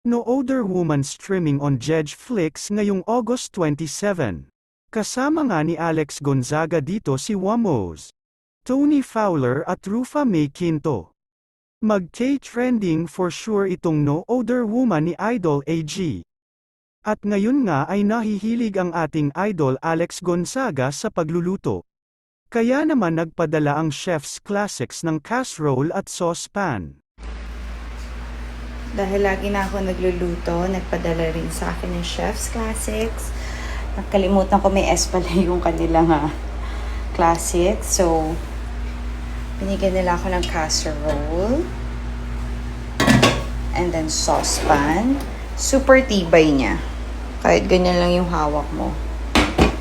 No Other Woman streaming on Jedgeflix ngayong August 27. Kasama nga ni Alex Gonzaga dito si Wamos, Tony Fowler at Rufa May Quinto. Mag-K-trending for sure itong No Other Woman ni Idol AG. At ngayon nga ay nahihilig ang ating idol Alex Gonzaga sa pagluluto. Kaya naman nagpadala ang Chef's Classics ng casserole at saucepan. Dahil lagi na ako nagluluto, nagpadala rin sa akin ng Chef's Classics. Nakalimutan ko may S pala yung kanilang classic. So, binigyan nila ako ng casserole. And then saucepan. Super tibay niya. Kahit ganyan lang yung hawak mo.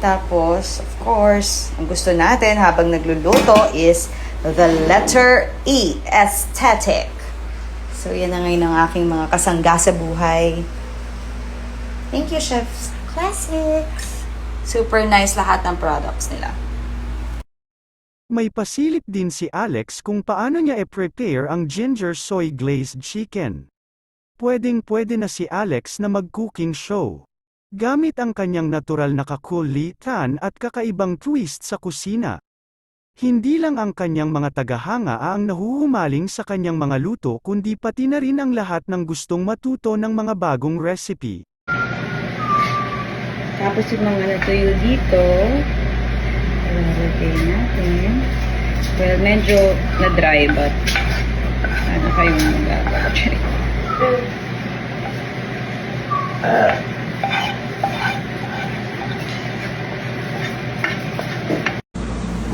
Tapos, of course, ang gusto natin habang nagluluto is the letter E, aesthetic. So, yan na ngayon ang aking mga kasangga sa buhay. Thank you, Chef's Classics. Super nice lahat ng products nila. May pasilip din si Alex kung paano niya i-prepare ang ginger soy glazed chicken. Pwedeng-pwede na si Alex na mag-cooking show. Gamit ang kanyang natural na kakulitan at kakaibang twist sa kusina. Hindi lang ang kanyang mga tagahanga ang nahuhumaling sa kanyang mga luto kundi pati na rin ang lahat ng gustong matuto ng mga bagong recipe. Tapos yung mga natuyo dito, ilalagay natin. Well, medyo na-dry but ano kayong magagawa?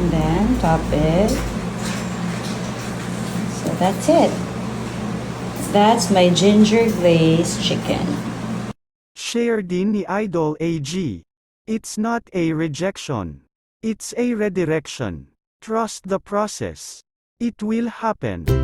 And then, top it. So, that's it. That's my ginger glazed chicken. Share din ni Idol AG. It's not a rejection. It's a redirection. Trust the process. It will happen.